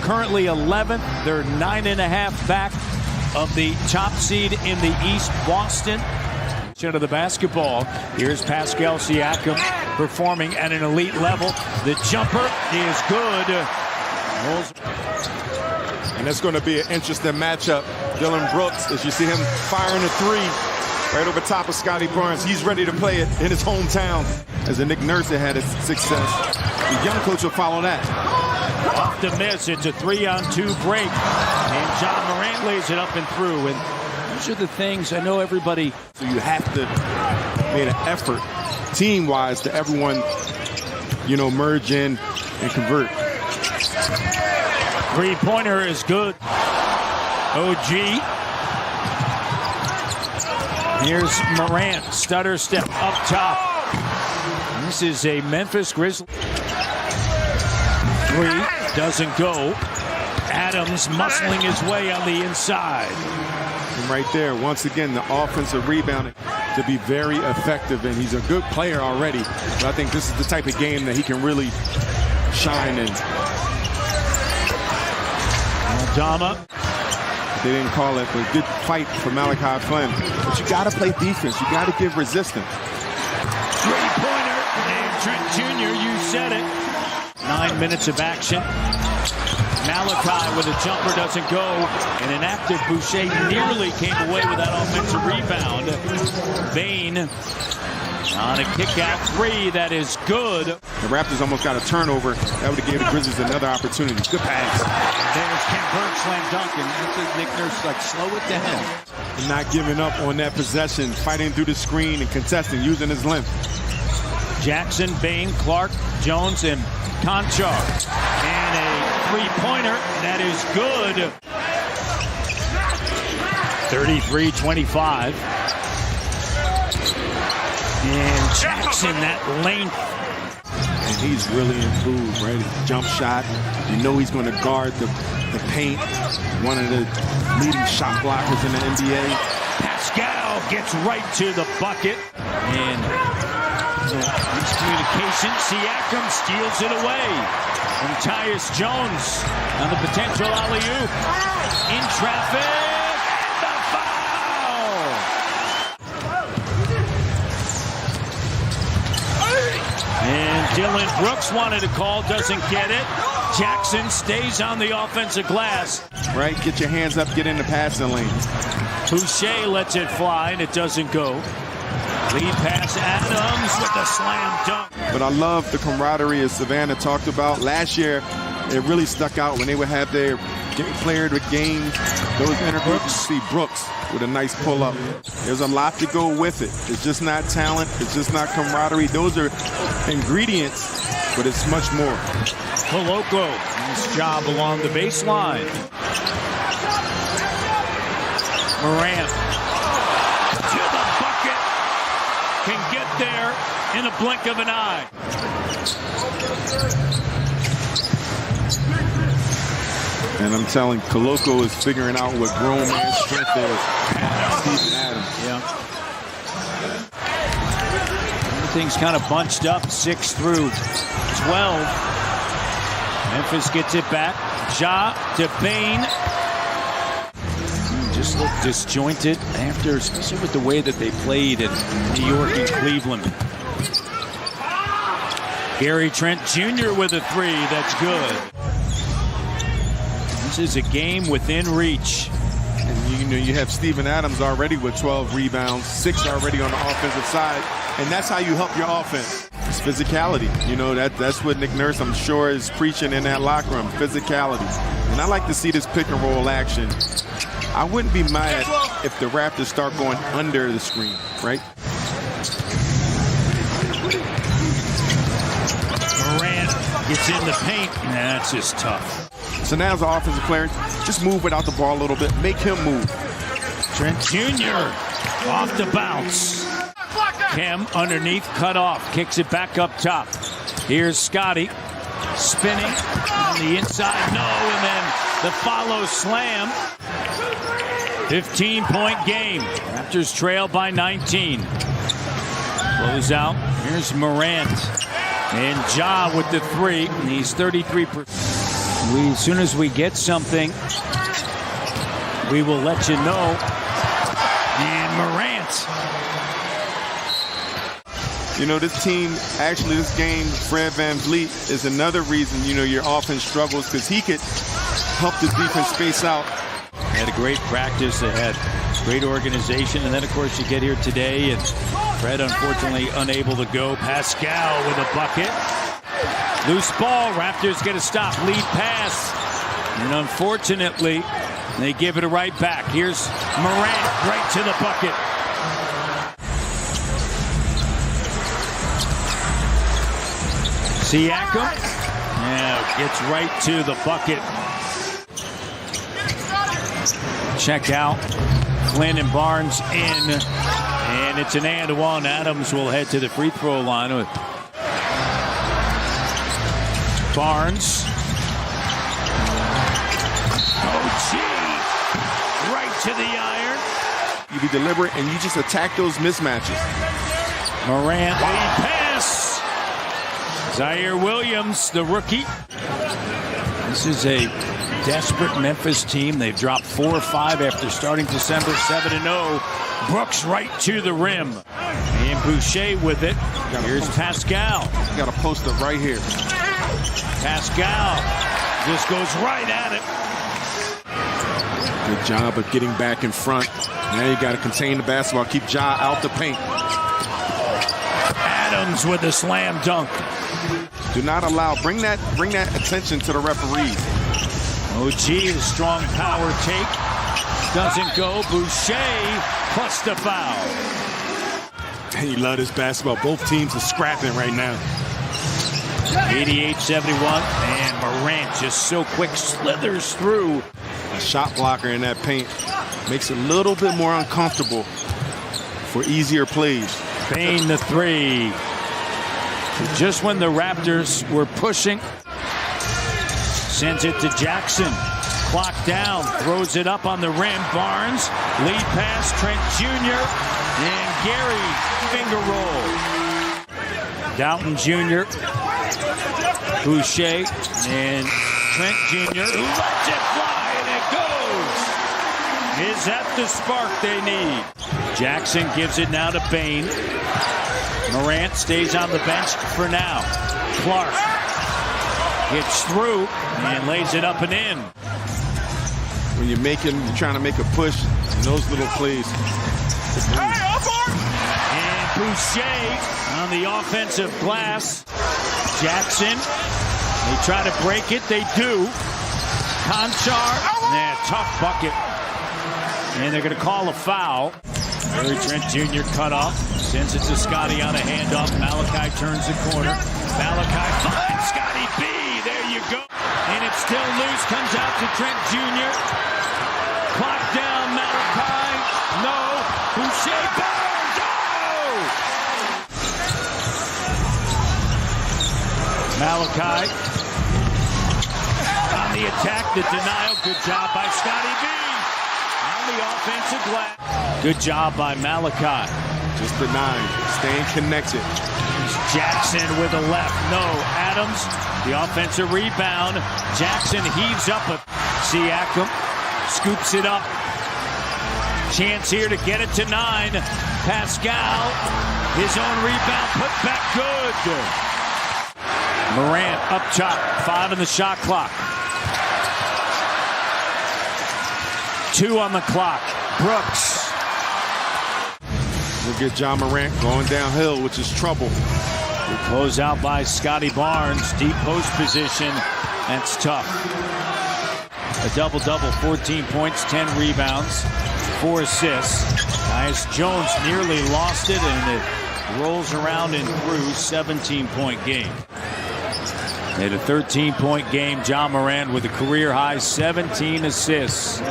currently 11th. They're 9.5 back of the top seed in the East, Boston. Of the basketball. Here's Pascal Siakam performing at an elite level. The jumper is good. And that's going to be an interesting matchup. Dylan Brooks, as you see him firing a three right over top of Scotty Barnes. He's ready to play it in his hometown. As Nick Nurse had his success. The young coach will follow that. Off the miss. It's a 3-on-2 break. And John Morant lays it up and through. And these are the things I know everybody. So you have to make an effort, team-wise, to everyone, merge in and convert. Three-pointer is good. OG. Here's Morant. Stutter step up top. This is a Memphis Grizzlies. Three doesn't go. Adams muscling his way on the inside. And right there, once again, the offensive rebounding to be very effective, and he's a good player already. But I think this is the type of game that he can really shine in. Aldama. They didn't call it, but good fight for Malachi Flynn. But you got to play defense. You got to give resistance. Three-pointer, and Trent Jr., you said it. 9 minutes of action. Malachi with a jumper doesn't go, and an active Boucher nearly came away with that offensive rebound. Bain on a kick-out three that is good. The Raptors almost got a turnover. That would have given the Grizzlies another opportunity. Good pass. There's Ken Burke slam dunking. I think Nick Nurse slow it down. And not giving up on that possession, fighting through the screen and contesting, using his length. Jackson, Bain, Clark, Jones, and Conchar. And a three-pointer that is good. 33-25. And Jackson, that length. And he's really improved, right? His jump shot. He's going to guard the paint. One of the leading shot blockers in the NBA. Pascal gets right to the bucket. And miscommunication. Siakam steals it away. And Tyus Jones on the potential alley-oop. In traffic. And the foul! And Dylan Brooks wanted a call, doesn't get it. Jackson stays on the offensive glass. Right, get your hands up, get in the passing lane. Boucher lets it fly, and it doesn't go. Lead pass, Adams with the slam dunk. But I love the camaraderie as Savannah talked about. Last year, it really stuck out when they would have their player of the game. Those interviews, you see Brooks with a nice pull-up. There's a lot to go with it. It's just not talent. It's just not camaraderie. Those are ingredients, but it's much more. Koloko, nice job along the baseline. Morant. Can get there in a blink of an eye. And I'm telling, Koloko is figuring out what grown man strength is. Steven Adams. Yeah. Everything's kind of bunched up, 6 through 12. Memphis gets it back. Ja to Bain. Just looked disjointed after, especially with the way that they played in New York and Cleveland. Gary Trent Jr. with a three, that's good. This is a game within reach. And you have Steven Adams already with 12 rebounds, 6 already on the offensive side, and that's how you help your offense. It's physicality. That's what Nick Nurse, I'm sure, is preaching in that locker room, physicality. And I like to see this pick and roll action. I wouldn't be mad if the Raptors start going under the screen, right? Morant gets in the paint. That's just tough. So now as an offensive player, just move without the ball a little bit. Make him move. Trent Jr. off the bounce. Kem underneath, cut off. Kicks it back up top. Here's Scotty. Spinning on the inside. No, and then the follow slam. 15-point game. Raptors trail by 19. Close out. Here's Morant. And Ja with the three. He's 33%. As soon as we get something, we will let you know. And Morant. You know, this team, actually this game, Fred VanVleet is another reason, you know, your offense struggles, because he could help the defense space out. They had a great practice. They had great organization. And then, of course, you get here today, and Fred, unfortunately, unable to go. Pascal with a bucket. Loose ball. Raptors get a stop. Lead pass. And unfortunately, they give it right back. Here's Morant right to the bucket. Siakam. Yeah, gets right to the bucket. Check out. Flynn and Barnes in. And it's an and one. Adams will head to the free throw line with Barnes. Oh, gee. Right to the iron. You be deliberate and you just attack those mismatches. Morant, lead pass. Zaire Williams, the rookie. This is a desperate Memphis team. They've dropped 4 or 5 after starting December 7-0. Brooks right to the rim. And Boucher with it. Here's Pascal. Got a post up right here. Pascal just goes right at it. Good job of getting back in front. Now you got to contain the basketball, keep Ja out the paint. Adams with a slam dunk. Do not allow, bring that attention to the referees. OG, the strong power take. Doesn't go. Boucher plus the foul. He love this basketball. Both teams are scrapping right now. 88-71, and Morant just so quick slithers through. A shot blocker in that paint makes it a little bit more uncomfortable for easier plays. Payne the three. Just when the Raptors were pushing, sends it to Jackson. Clock down, throws it up on the rim. Barnes, lead pass, Trent Jr. and Gary, finger roll. Dalton Jr., Boucher, and Trent Jr. who lets it fly, and it goes. Is that the spark they need? Jackson gives it now to Payne. Morant stays on the bench for now. Clark gets through and lays it up and in. When you're trying to make a push in those little plays. And Boucher on the offensive glass. Jackson, they try to break it, they do. Conchar, tough bucket. And they're going to call a foul. Gary Trent Jr. cut off. Sends it to Scotty on a handoff. Malachi turns the corner. Malachi finds Scotty B. There you go. And it's still loose. Comes out to Trent Jr. Clock down. Malachi. No. Boucher Barnes. Oh! Malachi. On the attack. The denial. Good job by Scotty B. On the offensive glass. Good job by Malachi. Just the 9, staying connected. Jackson with a left. No. Adams, the offensive rebound. Jackson heaves up. Siakam scoops it up. Chance here to get it to 9. Pascal, his own rebound, put back good. Morant up top. 5 in the shot clock. 2 on the clock. Brooks. We'll get Ja Morant going downhill, which is trouble. Close out by Scotty Barnes. Deep post position. That's tough. A double-double, 14 points, 10 rebounds, 4 assists. Tyus Jones nearly lost it, and it rolls around and through. 17-point game. They had a 13-point game. Ja Morant with a career-high 17 assists.